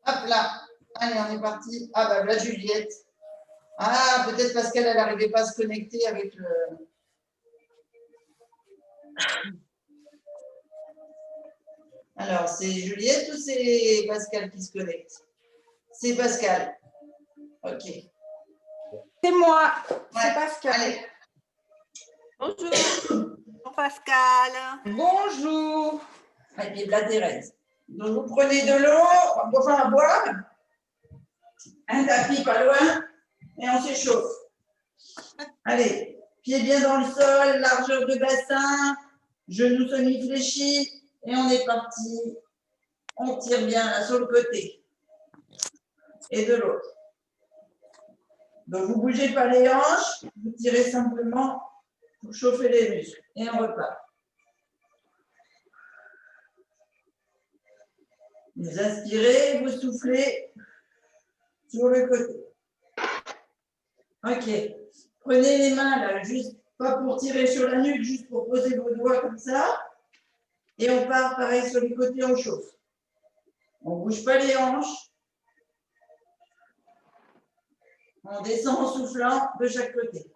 Hop là. Allez, on est parti. Ah, bah là, Juliette. Ah, peut-être parce qu'elle n'arrivait pas à se connecter avec le. Alors, c'est Juliette ou c'est Pascal qui se connecte? C'est Pascal. Ok. C'est moi, ouais. C'est Pascal. Allez. Bonjour. Bonjour Pascal. Bonjour. Allez, la Thérèse. Donc, vous prenez de l'eau, enfin à boire, un tapis pas loin, et on s'échauffe. Allez, pieds bien dans le sol, largeur de bassin, genoux semi-fléchis, et on est parti. On tire bien là sur le côté et de l'autre. Donc, vous ne bougez pas les hanches, vous tirez simplement pour chauffer les muscles, et on repart. Vous inspirez, vous soufflez sur le côté. Ok. Prenez les mains là, juste pas pour tirer sur la nuque, juste pour poser vos doigts comme ça. Et on part pareil sur les côtés, on chauffe. On ne bouge pas les hanches. On descend en soufflant de chaque côté.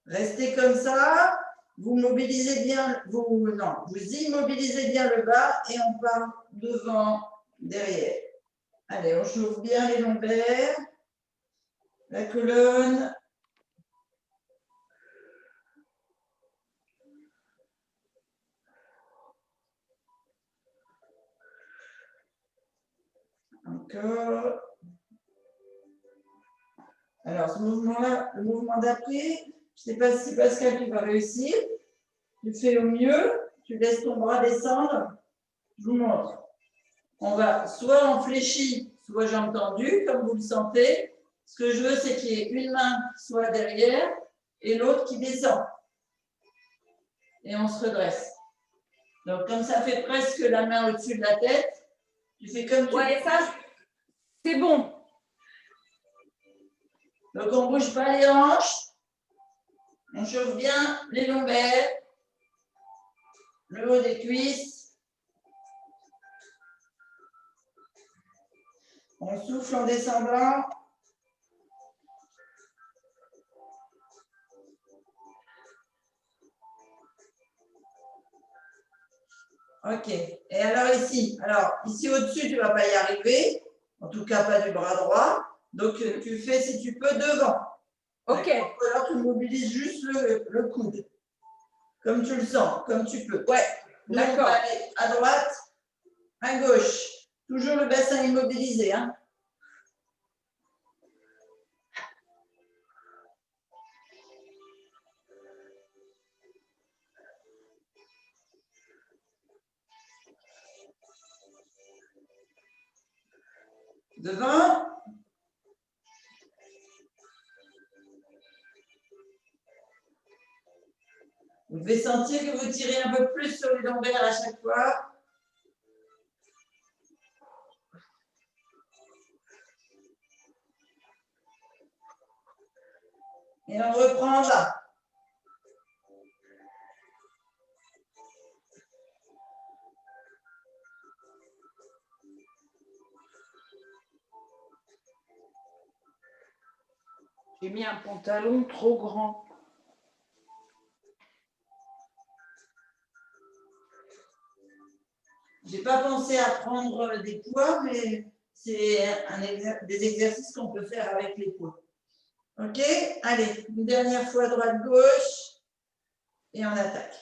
Restez comme ça. Vous mobilisez bien, vous immobilisez bien le bas et on part devant, derrière. Allez, on chauffe bien les lombaires, la colonne. Encore. Alors, ce mouvement-là, le mouvement d'après, je ne sais pas si Pascal, tu vas réussir. Tu fais au mieux, tu laisses ton bras descendre. Je vous montre. On va soit en fléchi, soit jambes tendues, comme vous le sentez. Ce que je veux, c'est qu'il y ait une main qui soit derrière et l'autre qui descend. Et on se redresse. Donc, comme ça fait presque la main au-dessus de la tête, tu fais comme tu veux. Ouais, ça, c'est bon. Donc, on ne bouge pas les hanches. On chauffe bien les lombaires, le haut des cuisses. On souffle en descendant. Ok. Et alors ici au-dessus, tu ne vas pas y arriver. En tout cas, pas du bras droit. Donc, tu fais, si tu peux, devant. Ok. Alors, tu mobilises juste le coude. Comme tu le sens, comme tu peux. Ouais. D'accord. À droite, à gauche. Toujours le bassin immobilisé. Hein. Devant. Vous devez sentir que vous tirez un peu plus sur les lombaires à chaque fois. Et on reprend là. J'ai mis un pantalon trop grand. Je n'ai pas pensé à prendre des poids, mais c'est des exercices qu'on peut faire avec les poids. Ok? Allez, une dernière fois droite-gauche et on attaque.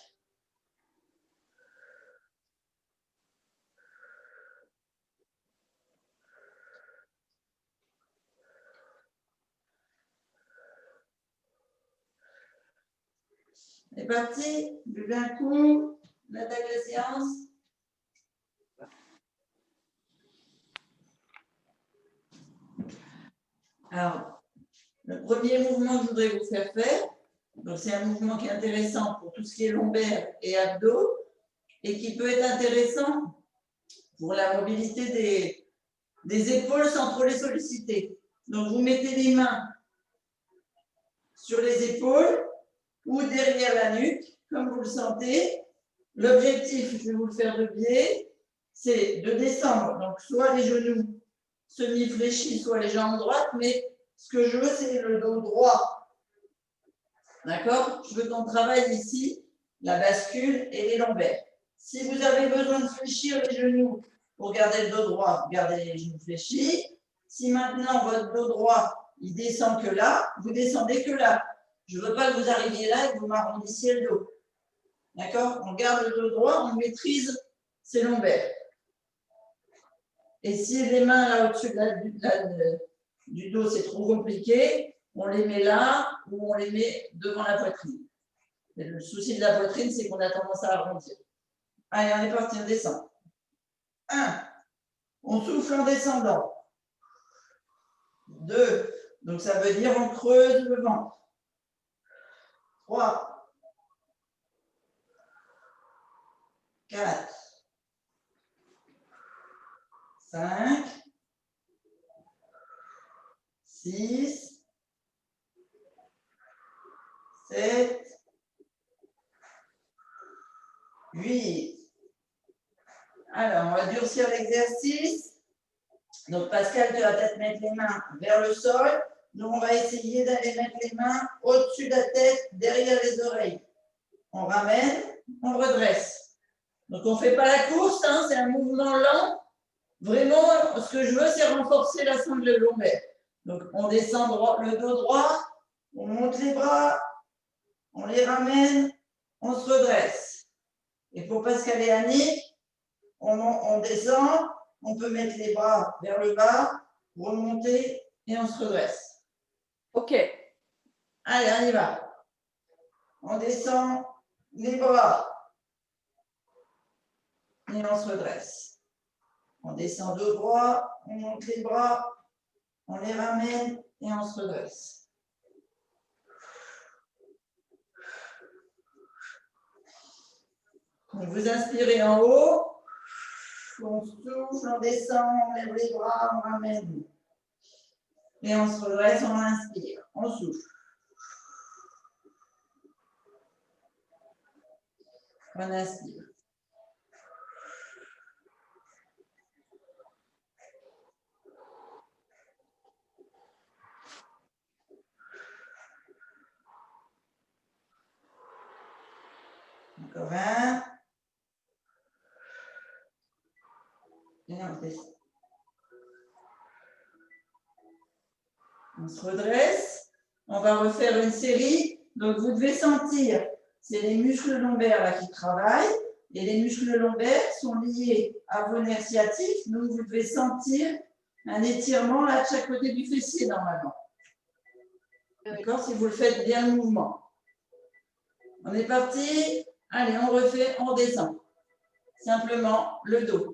C'est parti, buvez un coup, on attaque la séance. Alors, le premier mouvement que je voudrais vous faire faire, c'est un mouvement qui est intéressant pour tout ce qui est lombaire et abdos et qui peut être intéressant pour la mobilité des épaules sans trop les solliciter. Donc, vous mettez les mains sur les épaules ou derrière la nuque, comme vous le sentez. L'objectif, je vais vous le faire de biais, c'est de descendre. Donc, soit les genoux semi-fléchis, soit les jambes droites, mais ce que je veux, c'est le dos droit. D'accord? Je veux qu'on travaille ici la bascule et les lombaires. Si vous avez besoin de fléchir les genoux pour garder le dos droit, vous gardez les genoux fléchis. Si maintenant votre dos droit, il descend que là, vous descendez que là. Je ne veux pas que vous arriviez là et que vous m'arrondissiez le dos. D'accord? On garde le dos droit, on maîtrise ses lombaires. Et si les mains là au-dessus du dos, c'est trop compliqué, on les met là ou on les met devant la poitrine. Et le souci de la poitrine, c'est qu'on a tendance à arrondir. Allez, on est parti, on descend. 1. On souffle en descendant. 2. Donc ça veut dire on creuse le ventre. 3. 4. 5. 6. 7. 8. Alors, on va durcir l'exercice. Donc, Pascal, tu vas peut-être mettre les mains vers le sol. Nous, on va essayer d'aller mettre les mains au-dessus de la tête, derrière les oreilles. On ramène, on redresse. Donc, on ne fait pas la course, hein, c'est un mouvement lent. Vraiment, ce que je veux, c'est renforcer la sangle lombaire. Donc, on descend le dos droit, on monte les bras, on les ramène, on se redresse. Et pour Pascal et Annick, on descend, on peut mettre les bras vers le bas, remonter et on se redresse. OK. Allez, on y va. On descend les bras et on se redresse. On descend dos droit, on monte les bras, on les ramène et on se redresse. Donc vous inspirez en haut. On souffle, on descend, on lève les bras, on ramène. Et on se redresse, on inspire, on souffle. On inspire. Encore un. Et on descend. On se redresse. On va refaire une série. Donc, vous devez sentir, c'est les muscles lombaires là qui travaillent. Et les muscles lombaires sont liés à vos nerfs sciatiques. Donc, vous devez sentir un étirement là de chaque côté du fessier normalement. D'accord? Si vous le faites bien le mouvement. On est parti. Allez, on refait, on descend. Simplement le dos.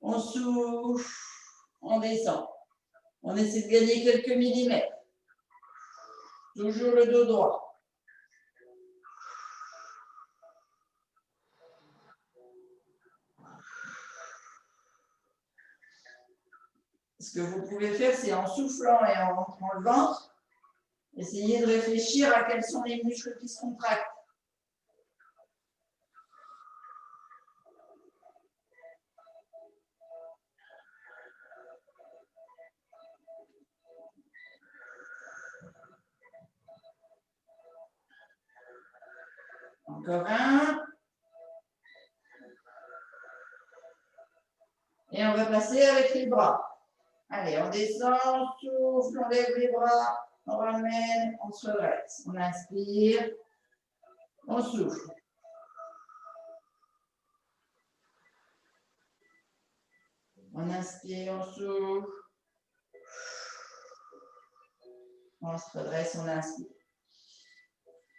On souffle, on descend. On essaie de gagner quelques millimètres. Toujours le dos droit. Ce que vous pouvez faire, c'est en soufflant et en rentrant le ventre, essayez de réfléchir à quels sont les muscles qui se contractent. Encore un. Et on va passer avec les bras. Allez, on descend, on souffle, on lève les bras, on ramène, on se redresse. On inspire, on souffle. On inspire, on souffle. On se redresse, on inspire.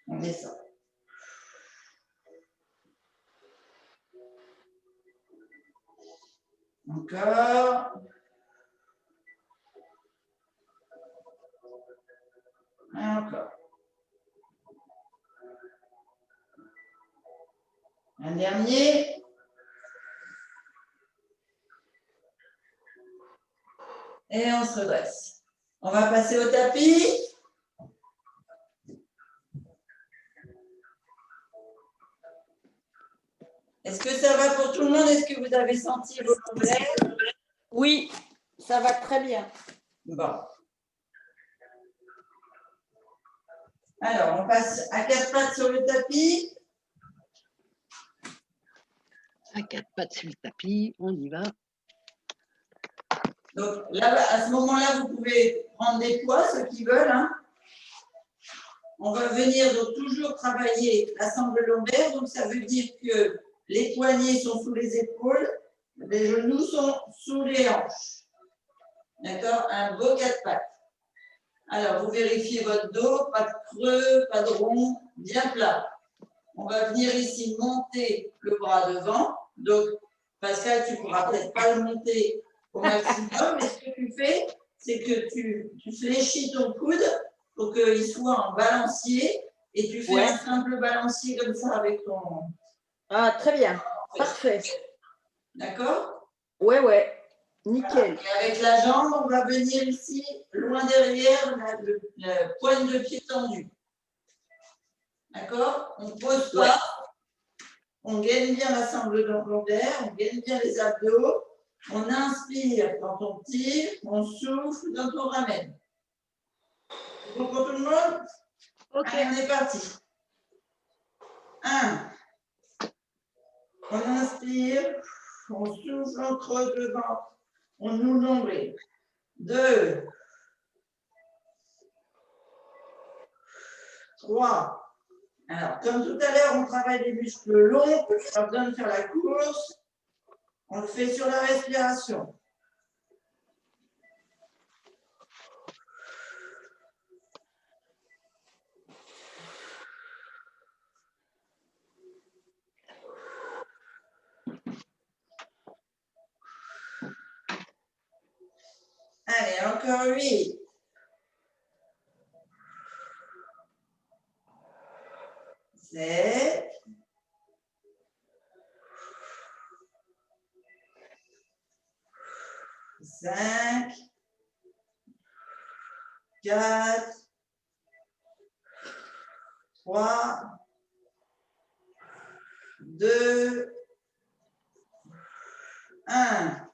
On descend. Encore. Et encore. Un dernier. Et on se redresse. On va passer au tapis. Est-ce que ça va pour tout le monde? Est-ce que vous avez senti vos lombaires? Oui, ça va très bien. Bon. Alors, on passe à 4 pattes sur le tapis. À 4 pattes sur le tapis, on y va. Donc là, à ce moment-là, vous pouvez prendre des poids, ceux qui veulent. Hein. On va venir donc toujours travailler la sangle lombaire. Donc ça veut dire que les poignets sont sous les épaules, les genoux sont sous les hanches. D'accord? Un beau 4 pattes. Alors, vous vérifiez votre dos, pas de creux, pas de rond, bien plat. On va venir ici monter le bras devant. Donc, Pascal, tu ne pourras peut-être pas le monter au maximum, mais ce que tu fais, c'est que tu fléchis ton coude pour qu'il soit en balancier et tu fais un simple balancier comme ça avec ton… Ah, très bien. Parfait. D'accord? Ouais. Nickel. Voilà. Et avec la jambe, on va venir ici, loin derrière, la pointe de pied tendue. D'accord? On ne pose pas. On gaine bien la sangle lombaire, on gaine bien les abdos. On inspire quand on tire, on souffle quand on ramène. C'est bon pour tout le monde? Ok. Allez, on est parti. 1. On inspire, on souffle, on creuse le ventre, on nous nombril. 2. 3. Alors, comme tout à l'heure, on travaille les muscles longs, pas besoin de faire la course. On le fait sur la respiration. Allez, encore 8. 7. 5. 4. 3. 2. 1.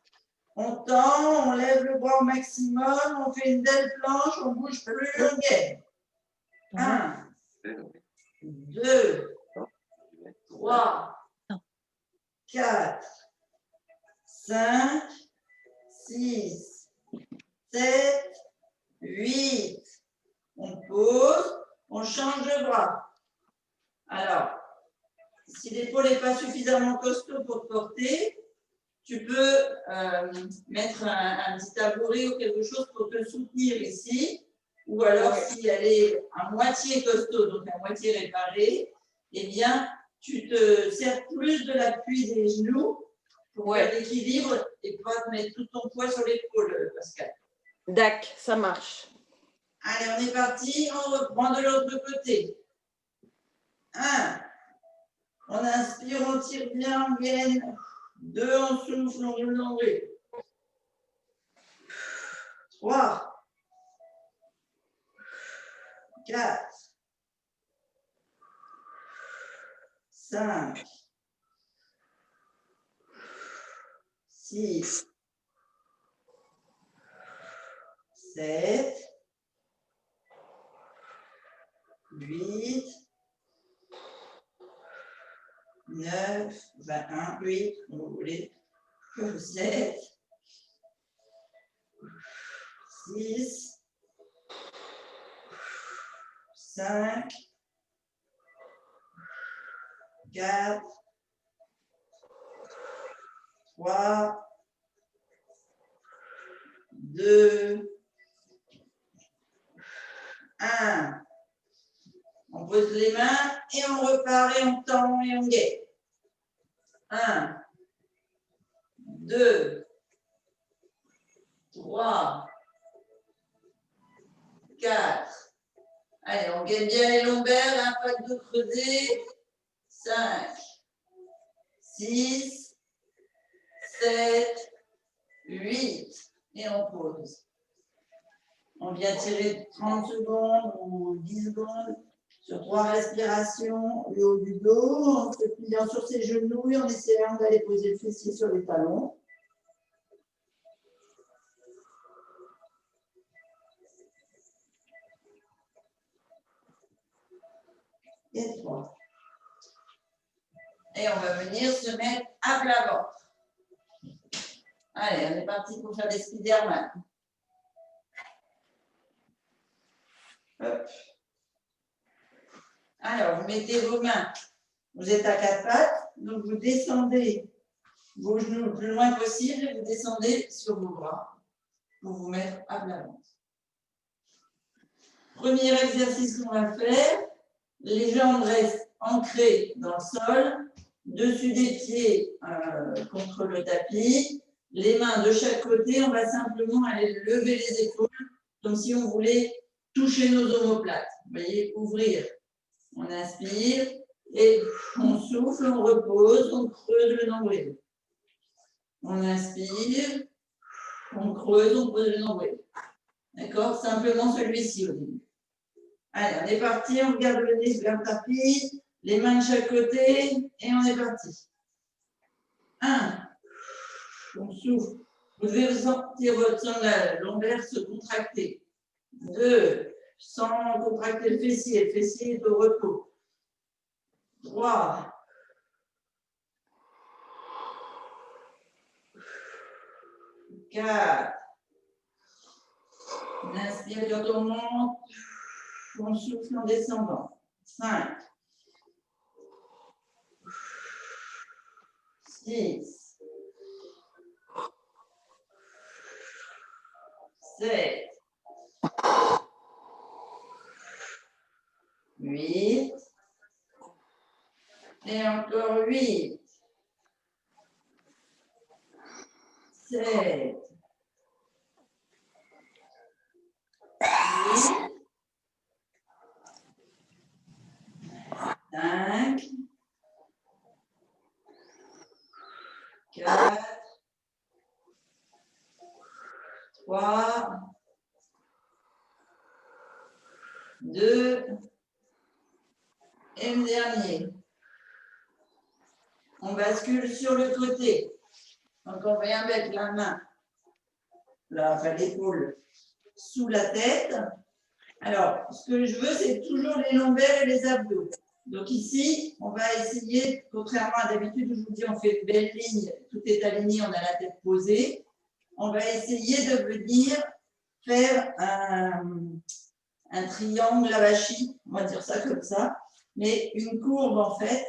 On tend, on lève le bras au maximum, on fait une belle planche, on ne bouge plus, on gaine. 1, 2, 3, 4, 5, 6, 7, 8. On pose, on change de bras. Alors, si l'épaule n'est pas suffisamment costaud pour te porter, tu peux mettre un petit tabouret ou quelque chose pour te soutenir ici. Ou alors, si elle est à moitié costaud, donc à moitié réparée, eh bien, tu te sers plus de l'appui des genoux pour faire l'équilibre et pas te mettre tout ton poids sur l'épaule, Pascal. D'accord, ça marche. Allez, on est parti. On reprend de l'autre côté. 1. On inspire, on tire bien, on gaine. 2, on souffle, on roule l'enlever. 3, 4, 5, 6, 7, 8, 9, 21, 8, comme vous voulez, 7, 6, 5, 4, 3, 2, 1. On pose les mains et on repart et on tend et on gaine. 1, 2, 3, 4. Allez, on gagne bien les lombaires, un pas de dos creusé. 5, 6, 7, 8. Et on pose. On vient tirer 30 secondes ou 10 secondes sur 3 respirations, le haut du dos, en se pliant sur ses genoux et en essayant d'aller poser le fessier sur les talons. Et 3. Et on va venir se mettre à plat ventre. Allez, on est parti pour faire des Spiderman. Hop. Alors, vous mettez vos mains, vous êtes à 4 pattes, donc vous descendez vos genoux le plus loin possible et vous descendez sur vos bras pour vous mettre à plat ventre. Premier exercice qu'on va faire, les jambes restent ancrées dans le sol, dessus des pieds contre le tapis, les mains de chaque côté, on va simplement aller lever les épaules comme si on voulait toucher nos omoplates. Vous voyez, ouvrir. On inspire et on souffle, on repose, on creuse le nombril. On inspire, on creuse, on creuse le nombril. D'accord? Simplement celui-ci au début. Allez, on est parti, on regarde le nez sur le tapis, les mains de chaque côté et on est parti. 1. On souffle. Vous devez sentir votre sangle lombaire se contracter. 2. Sans contracter le fessier est au repos. 3. 4. On inspire quand on monte, on souffle en descendant. 5. 6. 7. 8. Et encore 8. 7. 8. 5. 4. 3. 2. Et le dernier. On bascule sur le côté. Donc, on vient mettre la main, l'épaule, sous la tête. Alors, ce que je veux, c'est toujours les lombaires et les abdos. Donc ici, on va essayer, contrairement à d'habitude où je vous dis on fait une belle ligne, tout est aligné, on a la tête posée. On va essayer de venir faire un triangle avachi, on va dire ça comme ça, mais une courbe en fait.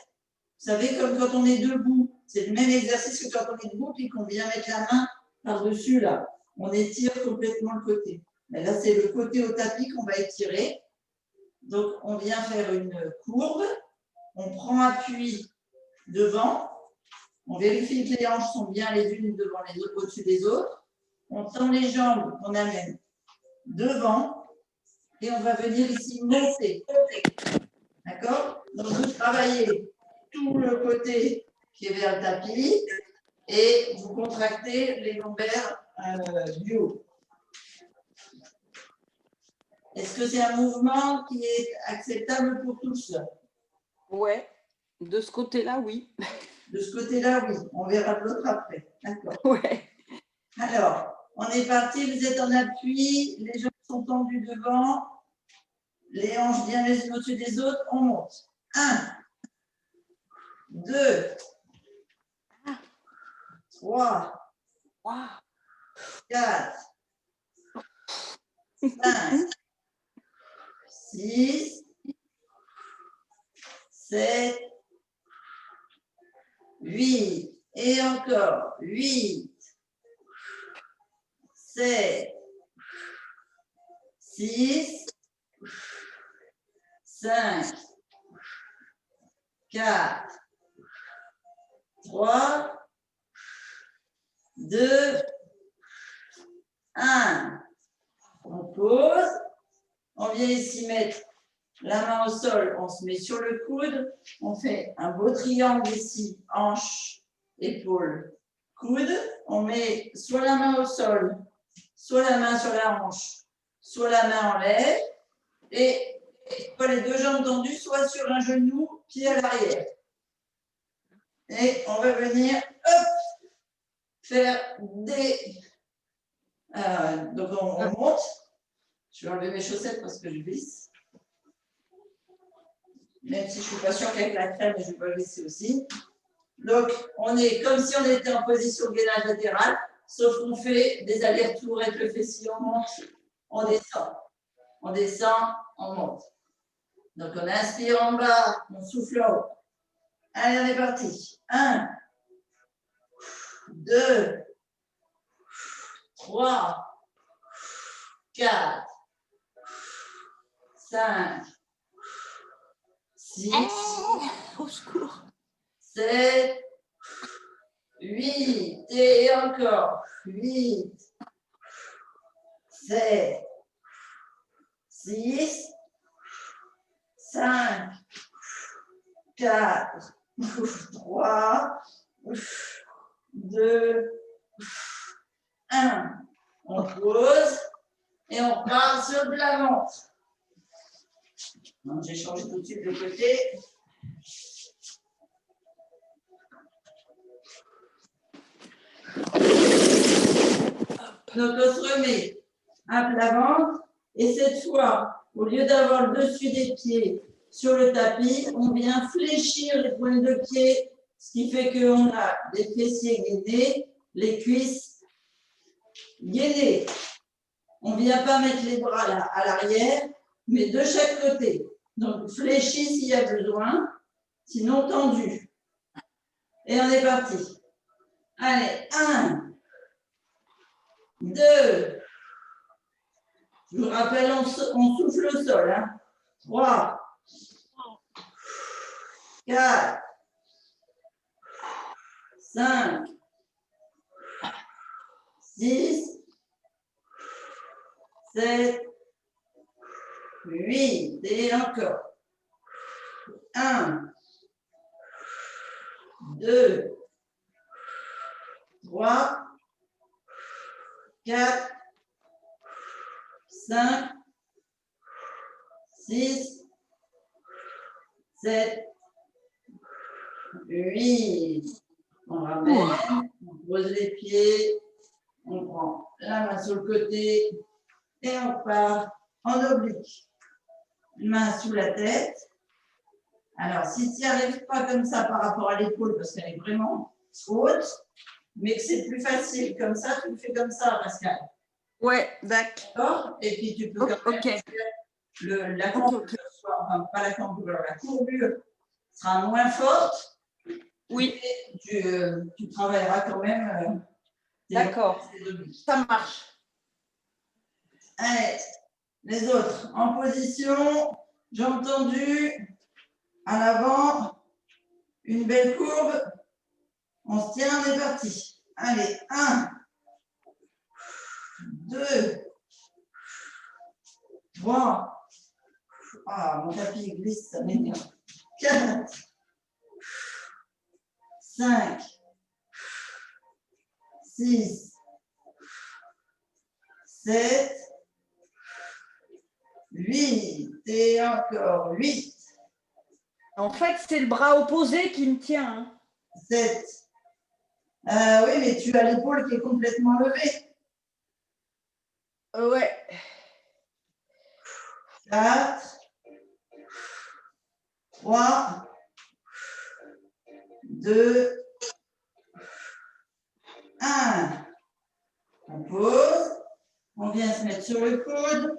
Vous savez, comme quand on est debout, c'est le même exercice que quand on est debout, puis qu'on vient mettre la main par-dessus là. On étire complètement le côté. Mais là, c'est le côté au tapis qu'on va étirer. Donc, on vient faire une courbe. On prend appui devant. On vérifie que les hanches sont bien les unes devant les autres, au-dessus des autres. On tend les jambes, on amène devant. Et on va venir ici monter. D'accord? Donc, vous travaillez tout le côté qui est vers le tapis et vous contractez les lombaires du haut. Est-ce que c'est un mouvement qui est acceptable pour tous? Ouais, de ce côté-là, oui. De ce côté-là, oui. On verra l'autre après. D'accord. Ouais. Alors, on est parti. Vous êtes en appui. Les jambes sont tendues devant. Les hanches bien les unes au-dessus des autres. On monte. 1, 2, 3, 4, 5, 6, 7, 8, et encore 8, 7, 6, 5, 4, 3, 2, 1. On pose. On vient ici mettre la main au sol. On se met sur le coude. On fait un beau triangle ici. Hanche, épaule, coude. On met soit la main au sol, soit la main sur la hanche, soit la main en l'air, et soit les deux jambes tendues, soit sur un genou, pied à l'arrière. Et on va venir, hop, faire des... donc on monte. Je vais enlever mes chaussettes parce que je glisse. Même si je ne suis pas sûre qu'avec la crème, je vais pas glisser aussi. Donc, on est comme si on était en position de gainage latéral, sauf qu'on fait des allers-retours avec le fessier, on monte, on descend. On descend, on monte. Donc, on inspire en bas, on souffle en haut. Allez, on est parti. 1, 2, 3, 4, 5, 6, Au secours. 7, 8, et encore 8, 7, 6, 5, 4, 3, 2, 1. On pose et on part sur de l'avant. J'ai changé tout de suite de côté. Donc, on se remet à plat ventre et cette fois, au lieu d'avoir le dessus des pieds sur le tapis, on vient fléchir les pointes de pied, ce qui fait qu'on a les fessiers gainés, les cuisses gainées. On ne vient pas mettre les bras là, à l'arrière, mais de chaque côté. Donc, fléchi s'il y a besoin, sinon tendu. Et on est parti. Allez, 1, 2, je vous rappelle, on souffle au sol. 3, 4, 5, 6, 7, 8, et encore. 1, 2, 3, 4, 5, 6, 7, 8. On ramène, on pose les pieds, on prend la main sur le côté et on part en oblique. Main sous la tête. Alors, si tu n'y arrives pas comme ça par rapport à l'épaule, parce qu'elle est vraiment haute, mais que c'est plus facile comme ça, tu le fais comme ça, Pascal. Ouais, d'accord. Et puis tu peux quand même faire la courbure, enfin pas la courbure, la courbure sera moins forte. Oui. Tu travailleras quand même. D'accord. Ça marche. Allez, les autres en position, jambes tendues, à l'avant, une belle courbe. On se tient, on est parti. Allez, 1, 2, 3. Ah, mon tapis glisse, ça m'énerve. 4, 5, 6, 7, 8, et encore 8. En fait, c'est le bras opposé qui me tient. 7. Oui, mais tu as l'épaule qui est complètement levée. Ouais. 4, 3, 2, 1. On pose. On vient se mettre sur le coude.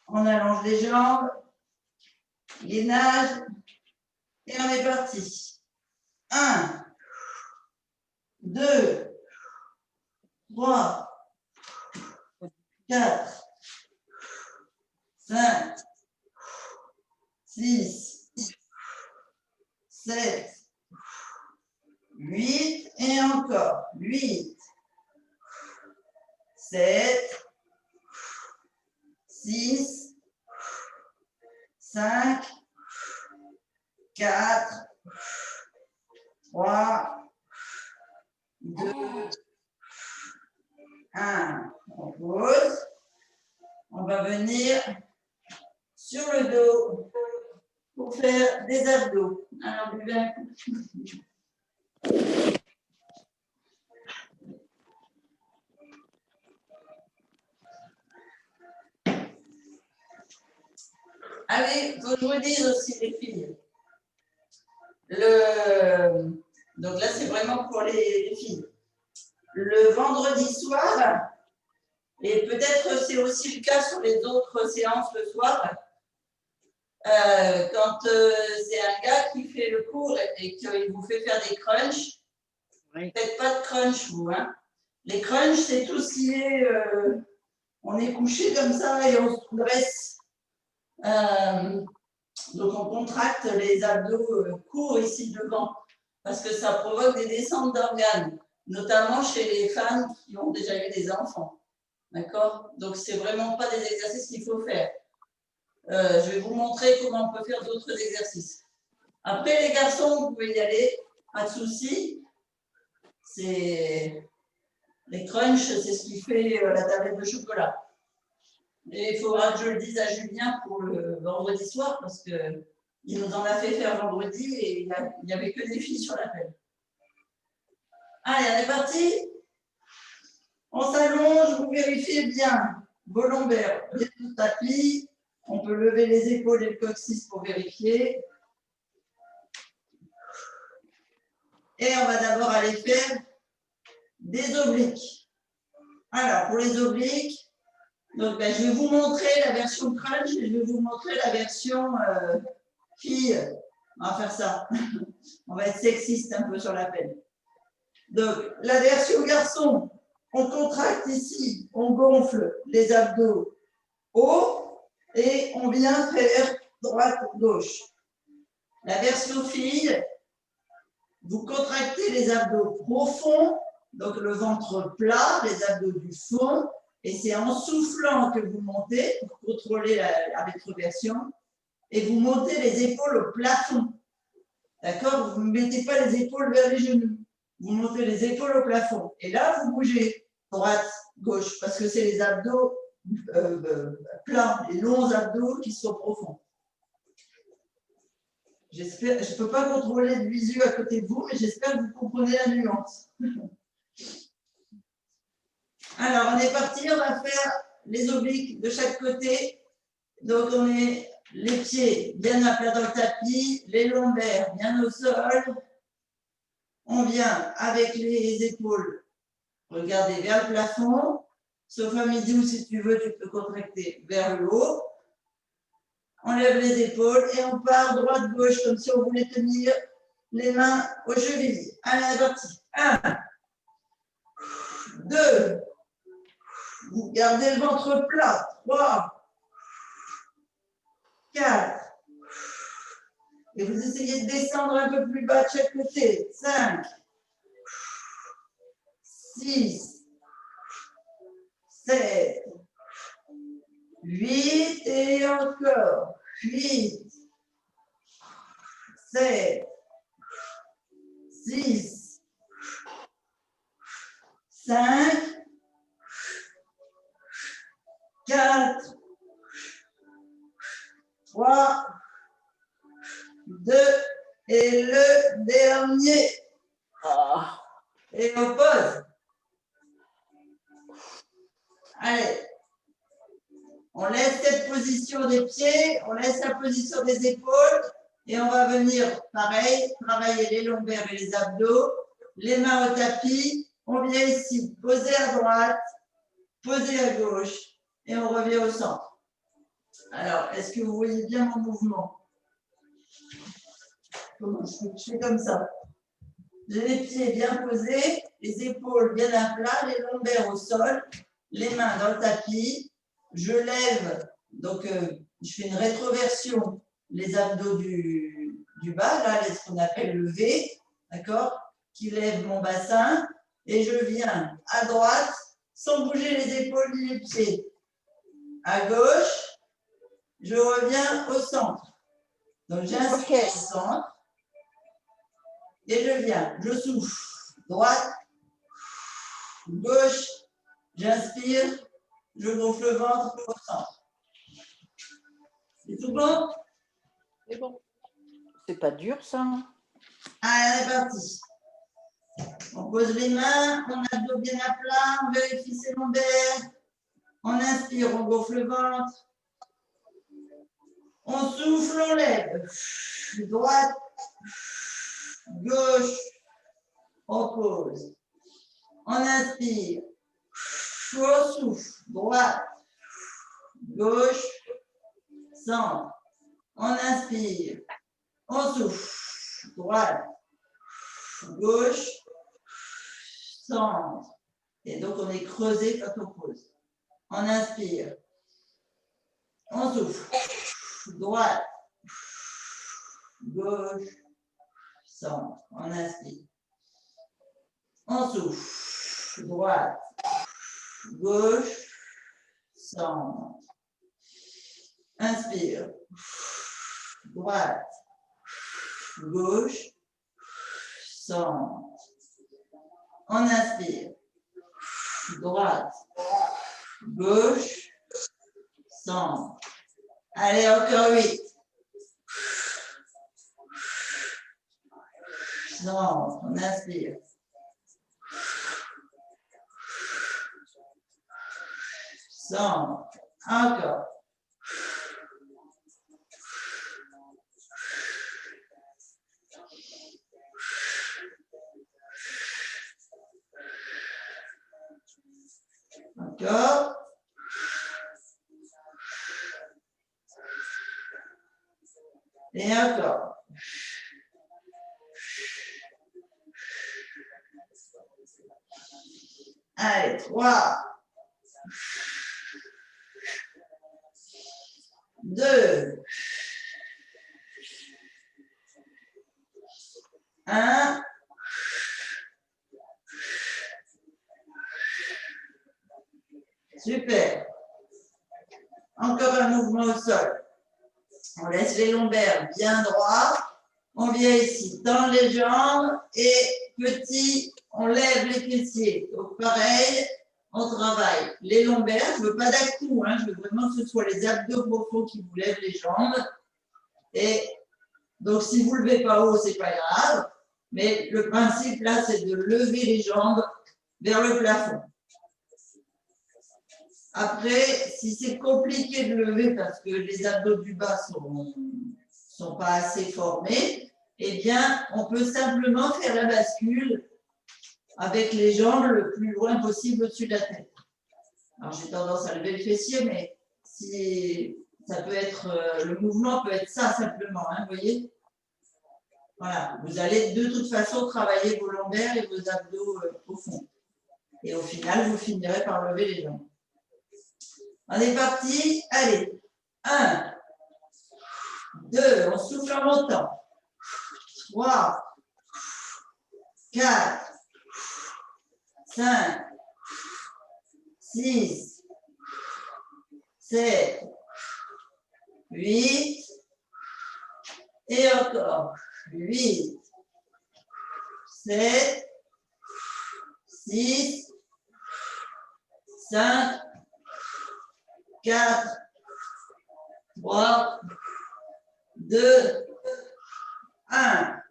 On allonge les jambes. Gainage. Et on est parti. 1, 2, 3, 4, 5, 6, 7, 8, et encore 8, 7, 6, 5, 4, 3, 2, 1, on pose. On va venir sur le dos pour faire des abdos. Alors, buvez un coup. Allez, il faut que je vous dise aussi, les filles. Donc là, c'est vraiment pour les filles. Le vendredi soir, et peut-être c'est aussi le cas sur les autres séances le soir, quand c'est un gars qui fait le cours et qu'il vous fait faire des crunchs, Oui. faites pas de crunch, vous. Hein. Les crunchs, c'est tout ce qui est... on est couché comme ça et on se dresse. Donc, on contracte les abdos courts ici devant parce que ça provoque des descentes d'organes, notamment chez les femmes qui ont déjà eu des enfants. D'accord? Donc, ce n'est vraiment pas des exercices qu'il faut faire. Je vais vous montrer comment on peut faire d'autres exercices. Après, les garçons, vous pouvez y aller, pas de souci. Les crunchs, c'est ce qui fait la tablette de chocolat. Et il faudra que je le dise à Julien pour le vendredi soir parce qu'il nous en a fait faire vendredi et il n'y avait que des filles sur l'appel. Allez, on est parti. On s'allonge, vous vérifiez bien vos lombaires, bien tout tapis. On peut lever les épaules et le coccyx pour vérifier. Et on va d'abord aller faire des obliques. Alors, pour les obliques, donc, je vais vous montrer la version crunch et je vais vous montrer la version fille. On va faire ça. On va être sexiste un peu sur la peine. Donc, la version garçon, on contracte ici, on gonfle les abdos haut et on vient faire droite-gauche. La version fille, vous contractez les abdos profonds, donc le ventre plat, les abdos du fond. Et c'est en soufflant que vous montez pour contrôler la rétroversion et vous montez les épaules au plafond. D'accord? Vous ne mettez pas les épaules vers les genoux. Vous montez les épaules au plafond. Et là, vous bougez droite, gauche, parce que c'est les abdos plats, les longs abdos qui sont profonds. Je ne peux pas contrôler le visu à côté de vous, mais j'espère que vous comprenez la nuance. Alors, on est parti, on va faire les obliques de chaque côté. Donc, on met les pieds bien à plat dans le tapis, les lombaires bien au sol. On vient avec les épaules, regardez vers le plafond. Sauf à midi ou si tu veux, tu peux contracter vers le haut. On lève les épaules et on part droite-gauche comme si on voulait tenir les mains aux chevilles. Allez, c'est parti. 1, 2, vous gardez le ventre plat. 3, 4. Et vous essayez de descendre un peu plus bas de chaque côté. 5, 6, 7, 8 et encore. 8, 7, 6, 5, 4, 3, 2 et le dernier. Et on pose. Allez. On laisse cette position des pieds, on laisse la position des épaules et on va venir, pareil, travailler les lombaires et les abdos, les mains au tapis. On vient ici, poser à droite, poser à gauche et on revient au centre. Alors, est-ce que vous voyez bien mon mouvement? Je fais comme ça. J'ai les pieds bien posés, les épaules bien à plat, les lombaires au sol, les mains dans le tapis. Je lève, donc je fais une rétroversion, les abdos du bas, là, ce qu'on appelle le V, d'accord, qui lève mon bassin, et je viens à droite, sans bouger les épaules ni les pieds. À gauche, je reviens au centre. Donc j'inspire au centre, et je viens, je souffle, droite, gauche, J'inspire, je gonfle le ventre au centre. C'est tout bon? C'est bon. C'est pas dur, ça. Allez, c'est parti. On pose les mains, on a le dos bien à plat, on vérifie ses lombaires. On inspire, on gonfle le ventre. On souffle, on lève. Droite, gauche, on pose. On inspire, on souffle, droite, gauche, centre. On inspire, on souffle, droite, gauche, centre. Et donc, on est creusé quand on pose. On inspire, on souffle, droite, gauche, centre. On inspire, on souffle, droite, gauche, centre. Inspire, droite, gauche, centre. On inspire, droite, gauche, centre. Allez, encore 8. Centre, on inspire. Centre, encore. Encore. Et encore. Allez, 3, 2, 1. Super. Encore un mouvement au sol. On laisse les lombaires bien droits. On vient ici, tendre les jambes et petit, on lève les fessiers. Donc pareil, on travaille les lombaires. Je ne veux pas d'actou, hein, je veux vraiment que ce soit les abdos profonds qui vous lèvent les jambes. Et donc si vous ne levez pas haut, ce n'est pas grave. Mais le principe là, c'est de lever les jambes vers le plafond. Après, si c'est compliqué de lever parce que les abdos du bas sont pas assez formés, eh bien, on peut simplement faire la bascule avec les jambes le plus loin possible au-dessus de la tête. Alors, j'ai tendance à lever le fessier, mais si ça peut être, le mouvement peut être ça simplement, hein, vous voyez? Voilà, vous allez de toute façon travailler vos lombaires et vos abdos au fond. Et au final, vous finirez par lever les jambes. On est parti. Allez. 1, 2, on souffle en montant. 3, 4, 5, 6, 7, 8. Et encore. 8, 7, 6, 5, 4, 3, 2, 1.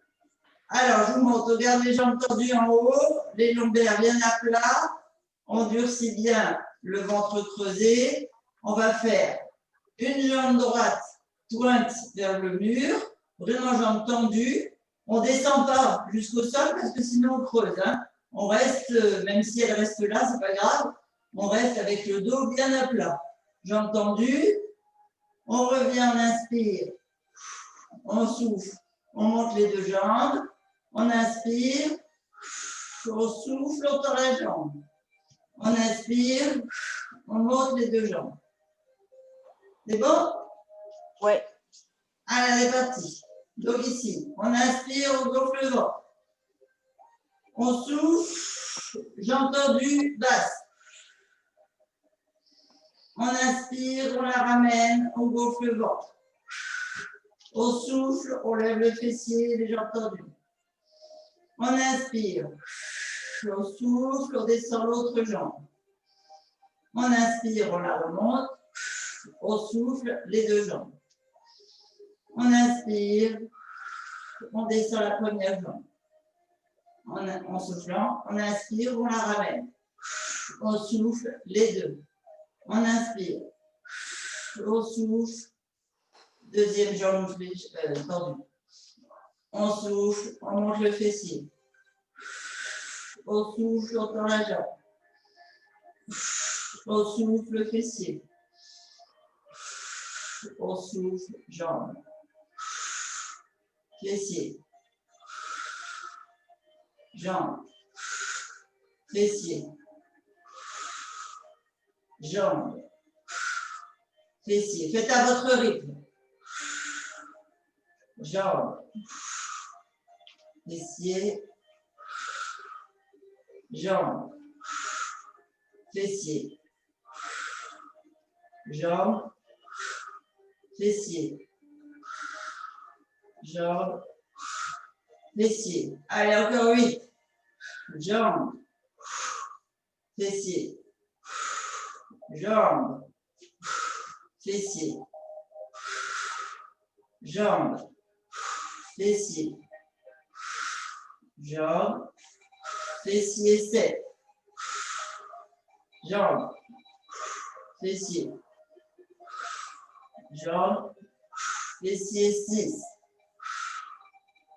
Alors, je vous montre, on garde les jambes tendues en haut, les lombaires bien à plat, on durcit bien le ventre creusé. On va faire une jambe droite pointe vers le mur, vraiment jambe tendue. On ne descend pas jusqu'au sol parce que sinon on creuse. Hein. On reste, même si elle reste là, c'est pas grave, on reste avec le dos bien à plat. Jambes tendues, on revient, on inspire, on souffle, on monte les deux jambes, on inspire, on souffle, on tend la jambe. On inspire, on monte les deux jambes. C'est bon? Ouais. Allez, c'est parti. Donc ici, on inspire, on gonfle le ventre. On souffle, jambes tendues, basse. On inspire, on la ramène, on gonfle le ventre. On souffle, on lève le fessier, les jambes tendues. On inspire, on souffle, on descend l'autre jambe. On inspire, on la remonte. On souffle les deux jambes. On inspire, on descend la première jambe. En soufflant, on inspire, on la ramène. On souffle les deux. On inspire, on souffle, deuxième jambe tendue. On souffle, on monte le fessier. On souffle, on tend la jambe. On souffle le fessier. On souffle, jambe. Fessier. Jambe. Fessier. Jambe. Fessier. Faites à votre rythme. Jambe. Fessier. Jambe. Fessier. Jambe. Fessier. Jambe. Fessier. Allez, encore 8. Jambe. Fessier. Jambe. Fessier. Jambe. Fessier. Jambe. Fessier 7. Jambe. Fessier. Jambe. Fessier 6.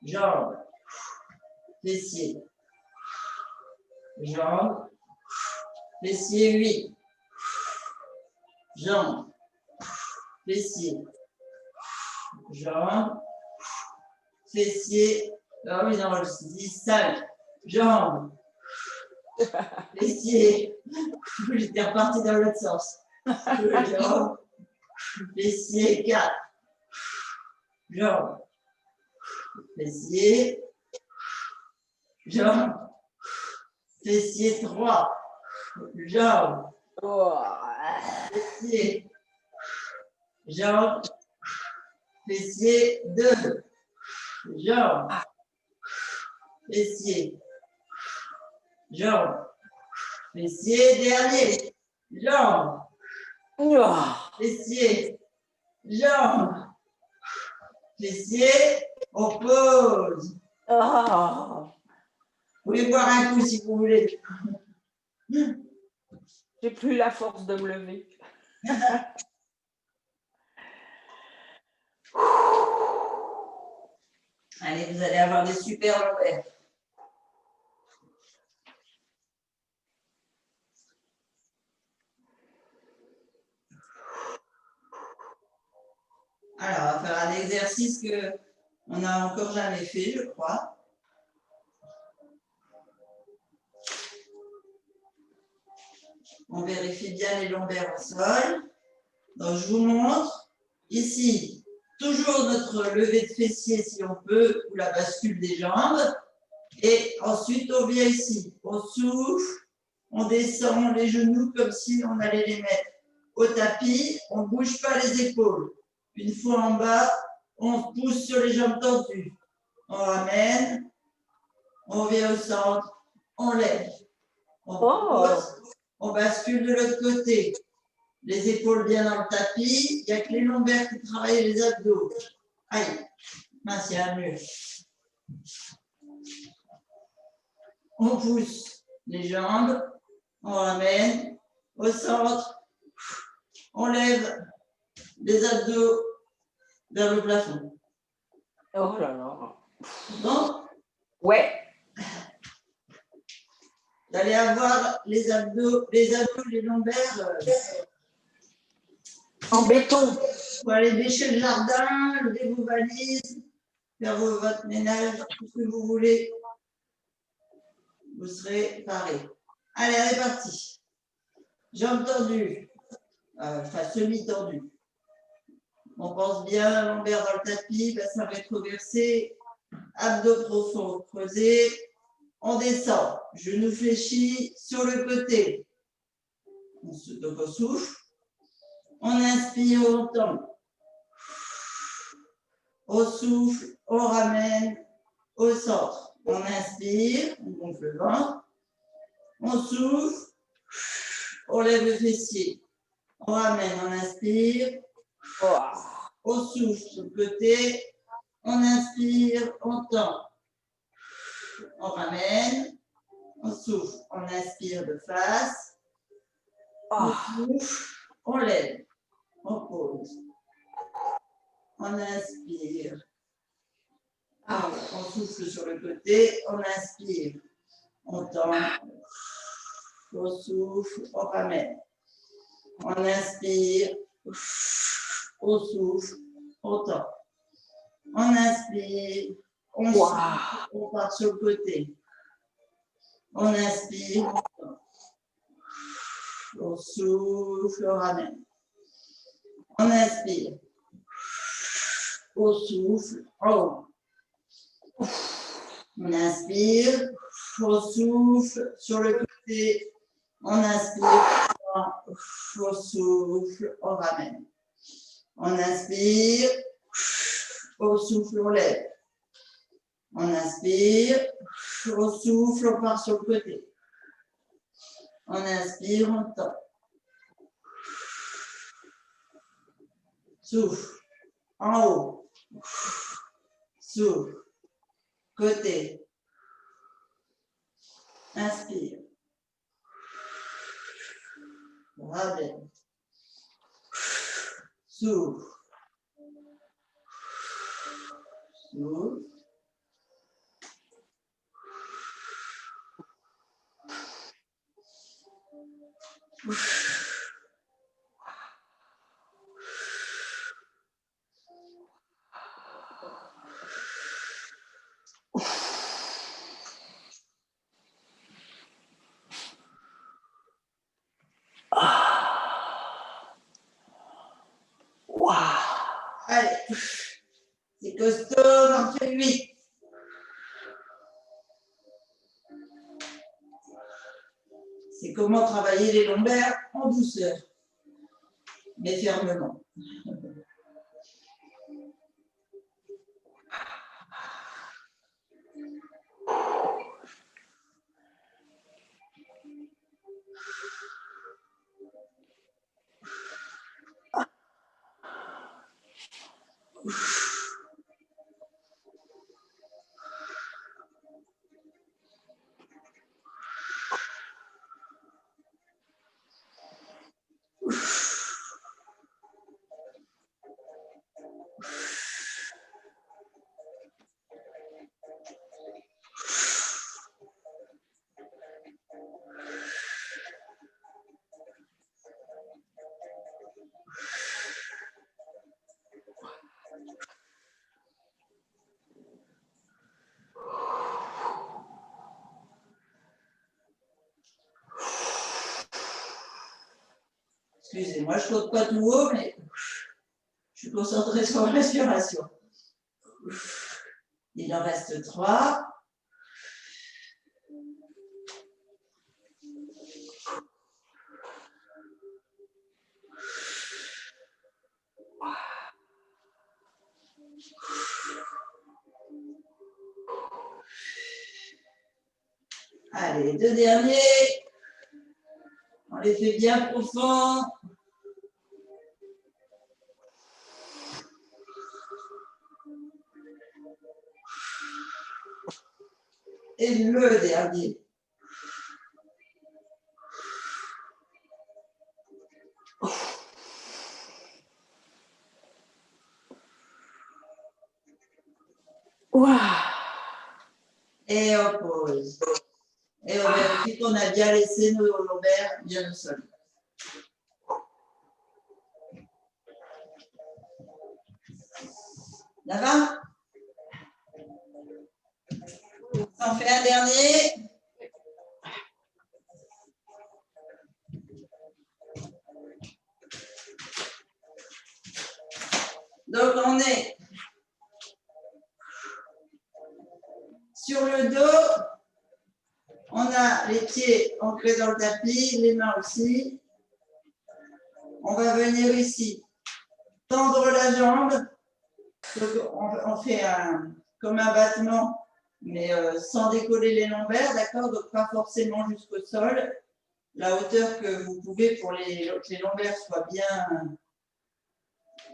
Jambe. Fessier. Jambe. Fessier 8. Jambe. Fessier. Jambe. Fessier. Ah oui, non, je dis 5. Jambe. Fessier. J'étais reparti dans l'autre sens. Jambe. Fessier 4. Jambe. Fessier. Jambe. Fessier 3. Jambe. Fessier. Jambe. Fessier 2. Jambe. Fessier. Jambe. Fessier dernier. Jambe. Fessier. Jambe. Fessier. On pose. Vous pouvez boire un coup si vous voulez. J'ai plus la force de me lever. Allez, vous allez avoir des super lombaires. Alors, on va faire un exercice qu'on n'a encore jamais fait, je crois. On vérifie bien les lombaires au sol. Donc, je vous montre. Ici, toujours notre levée de fessier si on peut, ou la bascule des jambes. Et ensuite, on vient ici. On souffle, on descend les genoux comme si on allait les mettre au tapis. On ne bouge pas les épaules. Une fois en bas, on pousse sur les jambes tendues. On ramène, on vient au centre, on lève. On pose, on bascule de l'autre côté. Les épaules bien dans le tapis. Il n'y a que les lombaires qui travaillent les abdos. Aïe, mince, il y a un mur. On pousse les jambes, on ramène au centre, on lève les abdos vers le plafond. Oh là là. Bon, Ouais. vous allez avoir les abdos, les lombaires. En béton. Pour aller bêcher le jardin, lever vos valises, faire votre ménage, tout ce que vous voulez. Vous serez parés. Allez, on est parti. Jambes tendues, enfin semi-tendues. On pense bien, lombaire dans le tapis, bassin rétroversé, abdos profonds creusés. On descend, genoux fléchis sur le côté. Donc on souffle. On inspire, on tombe. On souffle, on ramène au centre. On inspire, on gonfle le ventre. On souffle, on lève le fessier. On ramène, on inspire. On souffle sur le côté. On inspire, on tend. On ramène. On souffle, on inspire de face. On souffle, on lève. On pose. On inspire. On souffle sur le côté. On inspire. On tend. On souffle, on ramène. On inspire. On souffle, on tend. On inspire. On souffle, on part sur le côté. On inspire. On tend. On souffle, on ramène. On inspire. On souffle, en haut. On inspire. On souffle sur le côté. On inspire. On souffle, on ramène. On inspire. On souffle, on lève. On inspire. On souffle, on part sur le côté. On inspire, on tend. Souffle. En haut. Souffle. Côté. Inspire. Ramène. Souffle. Souffle. Allez, c'est costaud, on en fait 8. C'est comment travailler les lombaires en douceur, mais fermement. Excusez-moi, je ne compte pas tout haut, mais je suis concentrée sur la respiration. Il en reste 3. Allez, 2 derniers. On les fait bien profonds. Et le dernier. Et on pose. Et on vérifie qu'on a bien laissé nos lombaires bien au sol. Ça va? On fait un dernier. Donc on est sur le dos. On a les pieds ancrés dans le tapis, les mains aussi. On va venir ici, tendre la jambe. Donc on fait comme un battement, mais sans décoller les lombaires, d'accord? Donc pas forcément jusqu'au sol. la hauteur que vous pouvez pour que les lombaires soient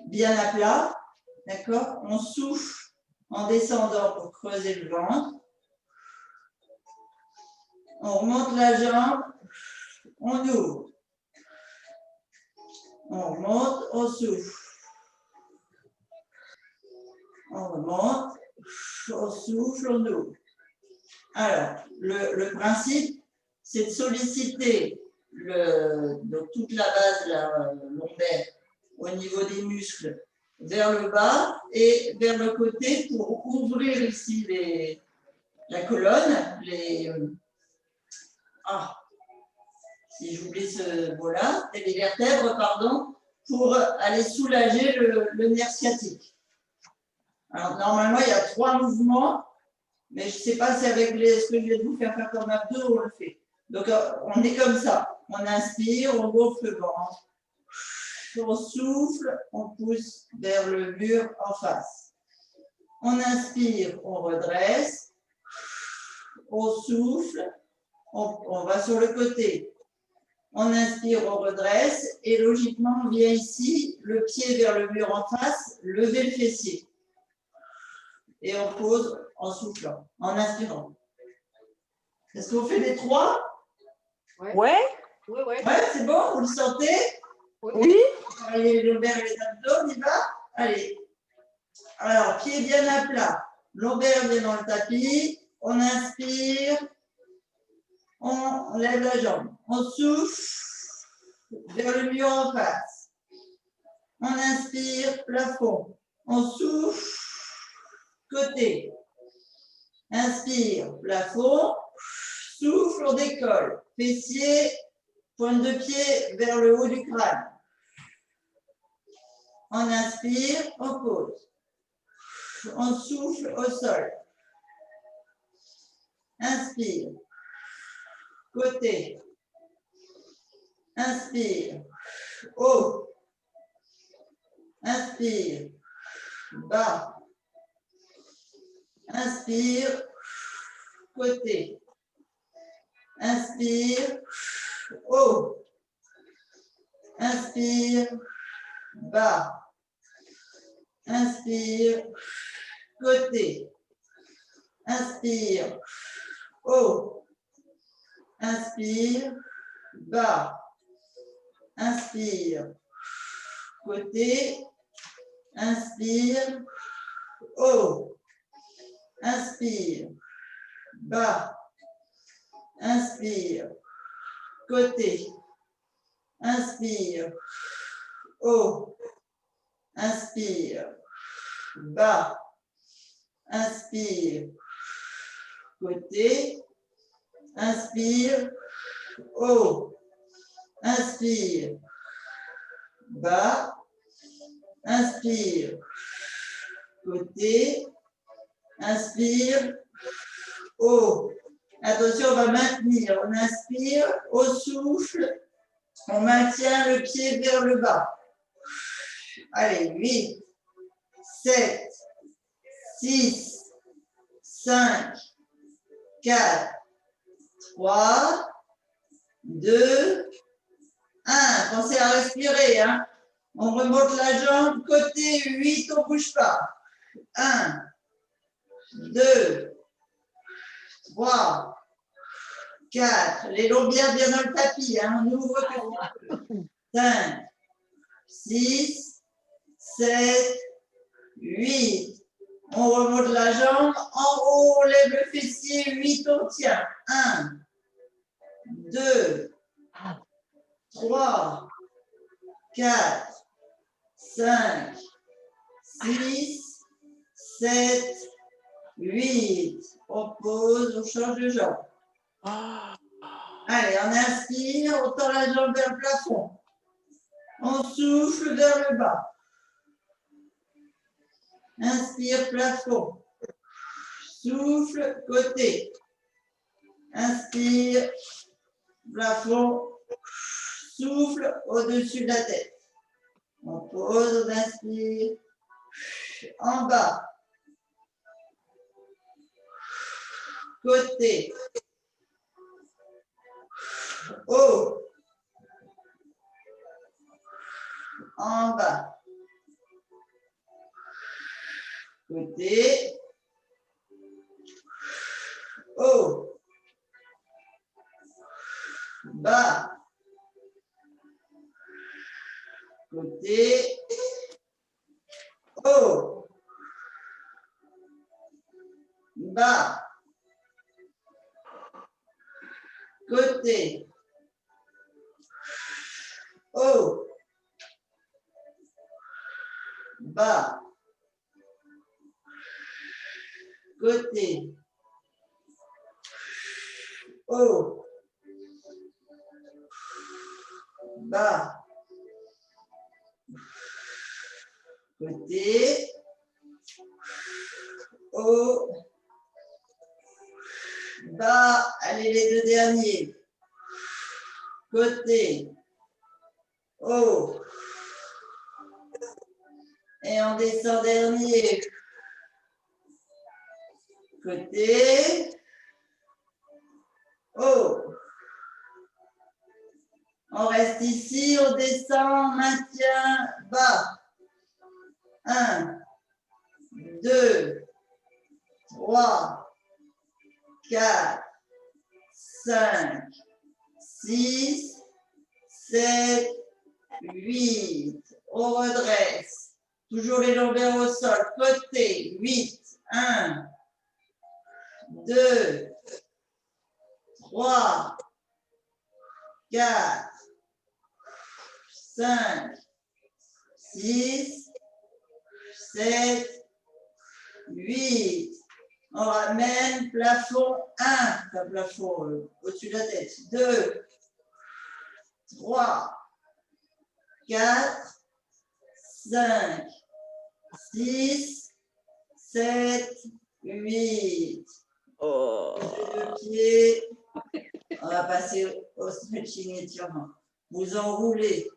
bien à plat. D'accord? On souffle en descendant pour creuser le ventre. On remonte la jambe, on ouvre. On remonte, on souffle. On remonte, on souffle, on ouvre. Alors, le principe, c'est de solliciter donc toute la base lombaire au niveau des muscles vers le bas et vers le côté pour ouvrir ici la colonne, si j'oublie ce mot-là, les vertèbres, pardon, pour aller soulager le nerf sciatique. Alors, normalement, il y a 3 mouvements, mais je ne sais pas si avec ce que je vais vous faire comme abdos, on le fait. Donc, on est comme ça. On inspire, on gonfle le ventre. On souffle, on pousse vers le mur en face. On inspire, on redresse. On souffle, on va sur le côté. On inspire, on redresse. Et logiquement, on vient ici, le pied vers le mur en face, lever le fessier. Et on pose en soufflant, en inspirant. Est-ce qu'on fait les 3? Ouais. Ouais, c'est bon, vous le sentez? Oui. Allez, les lombaires et les abdos, on y va? Allez. Alors, pied bien à plat, lombaire bien dans le tapis. On inspire, on lève la jambe. On souffle vers le mur en face. On inspire, plafond. On souffle, côté. Inspire, plafond. Souffle, on décolle. Fessier, pointe de pied vers le haut du crâne. On inspire, on pose. On souffle au sol. Inspire. Côté. Inspire. Haut. Inspire. Bas. Inspire. Côté. Inspire. Haut. Inspire. Bas. Inspire. Côté. Inspire. Haut. Inspire. Bas. Inspire. Côté. Inspire. Haut. Inspire. Bas. Inspire. Côté. Inspire. Haut. Inspire. Bas. Inspire. Côté. Inspire. Haut. Inspire. Bas. Inspire. Côté. Inspire. Haut. Attention, on va maintenir. On inspire. Au souffle. On maintient le pied vers le bas. Allez, 8, 7, 6, 5, 4, 3, 2, 1. Pensez à respirer. Hein. On remonte la jambe. Côté 8, on ne bouge pas. 1, 2, 3, 4. Les lombaires bien dans le tapis. Hein. On ouvre tout. 5, 6, 7, 8. On remonte la jambe. En haut, on lève le fessier. 8, on tient. 1, 2, 3, 4, 5, 6, 7, 8. On pose, on change de jambe. Allez, on inspire, on tend la jambe vers le plafond. On souffle vers le bas. Inspire, plafond. Souffle, côté. Inspire, plafond. Souffle au-dessus de la tête. On pose, on inspire. En bas. Côté. Haut. En bas. Côté. Haut. Bas. Côté. Haut. Bas. Côté. Haut. Bas. Côté. Haut. Bas. Côté. Haut. Bas. Allez, les deux derniers. Côté. Haut. Et on descend dernier. Côté. Haut. On reste ici, on descend, on maintient, bas. 1, 2, 3, 4, 5, 6, 7, 8. On redresse. Toujours les lombaires au sol. Côté. 8. 1, 2, 3, 4, 5, 6, 7, 8. On ramène plafond 1, enfin plafond au-dessus de la tête. 2, 3, 4, 5, 6, 7, 8. Oh. Les deux pieds. On va passer au stretching étirement. Vous enroulez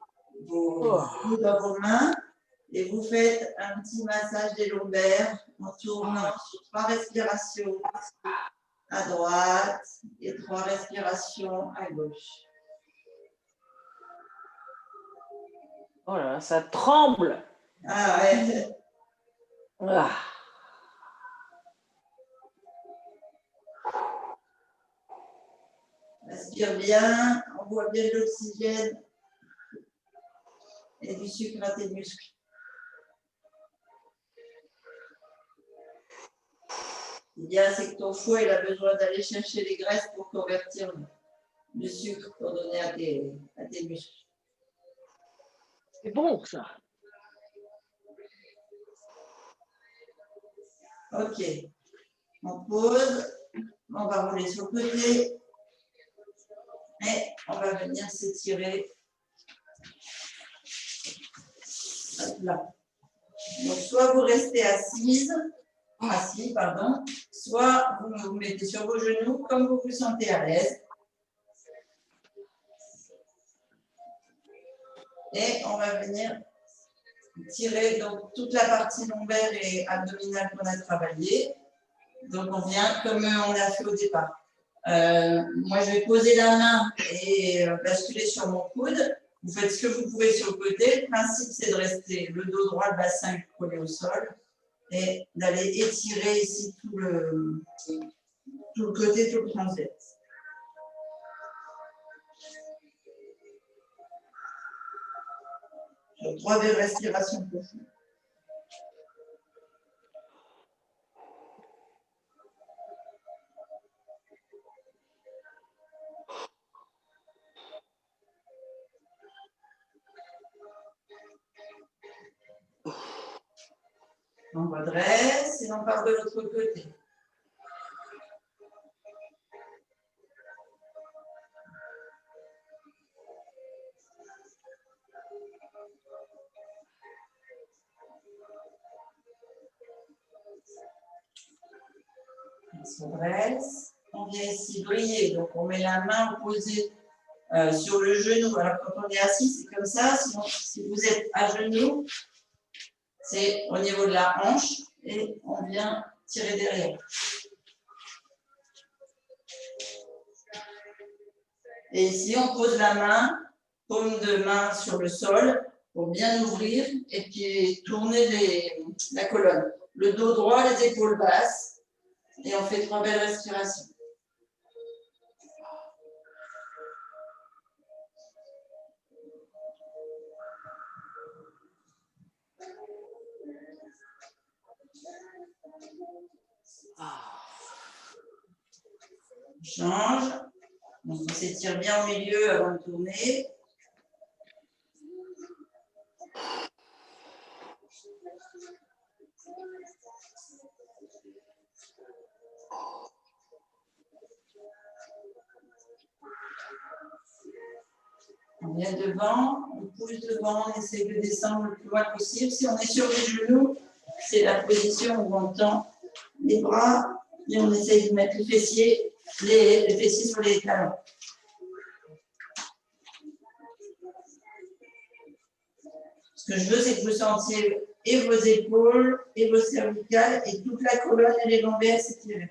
vos coudes dans vos mains et vous faites un petit massage des lombaires en tournant sur 3 respirations à droite et 3 respirations à gauche. Oh là là, ça tremble. Ah ouais. Ah. Respire bien, envoie bien de l'oxygène et du sucre à tes muscles. Bien, c'est que ton foie il a besoin d'aller chercher les graisses pour convertir le sucre pour donner à tes muscles. C'est bon, ça. Ok. On pose. On va rouler sur le côté. Et on va venir s'étirer. Là. Donc, soit vous restez assis, soit vous vous mettez sur vos genoux comme vous vous sentez à l'aise. Et on va venir tirer donc toute la partie lombaire et abdominale qu'on a travaillé. Donc on vient comme on a fait au départ. Moi je vais poser la main et basculer sur mon coude. Vous faites ce que vous pouvez sur le côté. Le principe c'est de rester le dos droit, le bassin collé au sol et d'aller étirer ici tout le côté, tout le transverse. Sur 3 belles respirations profondes. On redresse et on part de l'autre côté. On se redresse. On vient ici briller. Donc on met la main opposée sur le genou. Alors quand on est assis, c'est comme ça. Sinon, si vous êtes à genoux, c'est au niveau de la hanche et on vient tirer derrière. Et ici, on pose la main, paume de main sur le sol pour bien ouvrir et puis tourner la colonne. Le dos droit, les épaules basses. Et on fait 3 belles respirations. On change. Donc, on s'étire bien au milieu avant de tourner. On vient devant, on pousse devant, on essaie de descendre le plus loin possible. Si on est sur les genoux, c'est la position où on tend les bras et on essaie de mettre les fessiers sur les talons. Ce que je veux, c'est que vous sentiez et vos épaules, et vos cervicales, et toute la colonne et les lombaires s'étirer.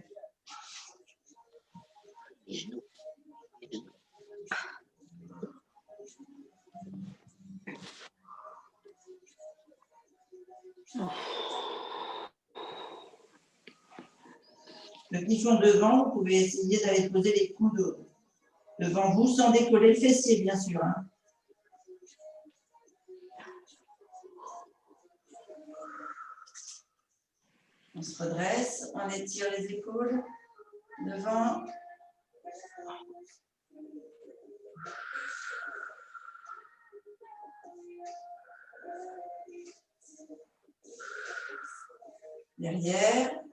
Ceux qui sont devant, vous pouvez essayer d'aller poser les coudes devant vous sans décoller le fessier, bien sûr. Hein. On se redresse, on étire les épaules devant. Derrière.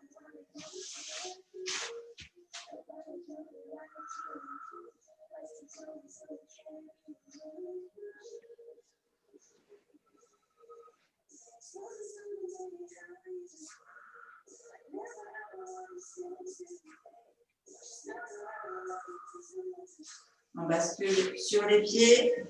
On bascule sur les pieds.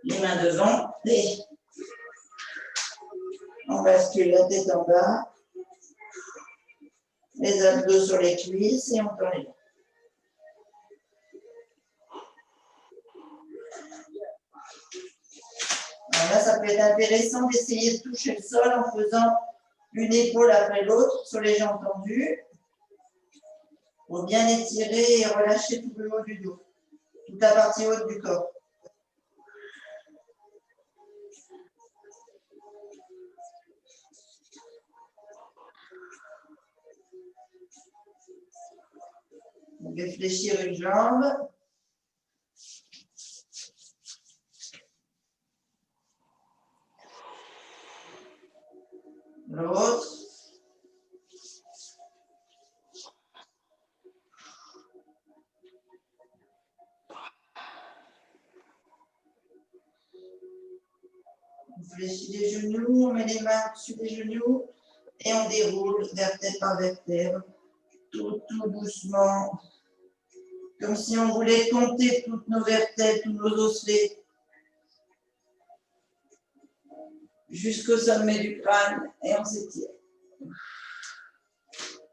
Les mains devant. Et on bascule la tête en bas. Les abdos sur les cuisses et on tend les bras. Alors là, ça peut être intéressant d'essayer de toucher le sol en faisant une épaule après l'autre sur les jambes tendues pour bien étirer et relâcher tout le haut du dos, toute la partie haute du corps. On va fléchir une jambe. L'autre. On fléchit les genoux, on met les mains dessus les genoux et on déroule vertèbre par vertèbre, tout doucement, comme si on voulait compter toutes nos vertèbres, tous nos osselets, jusqu'au sommet du crâne et on s'étire.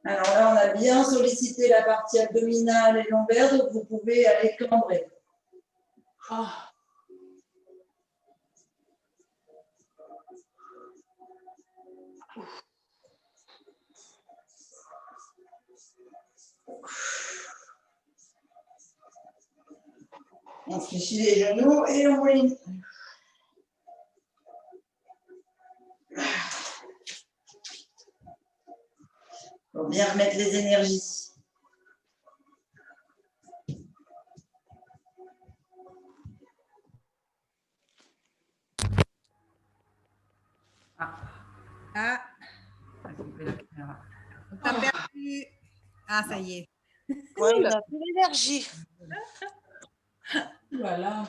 Alors là, on a bien sollicité la partie abdominale et lombaire, donc vous pouvez aller cambrer. Oh. On fléchit les genoux et on mouline. Pour bien remettre les énergies. Ah, on t'a perdu. Ah, ça y est. Ouais, il a plus d'énergie. Voilà.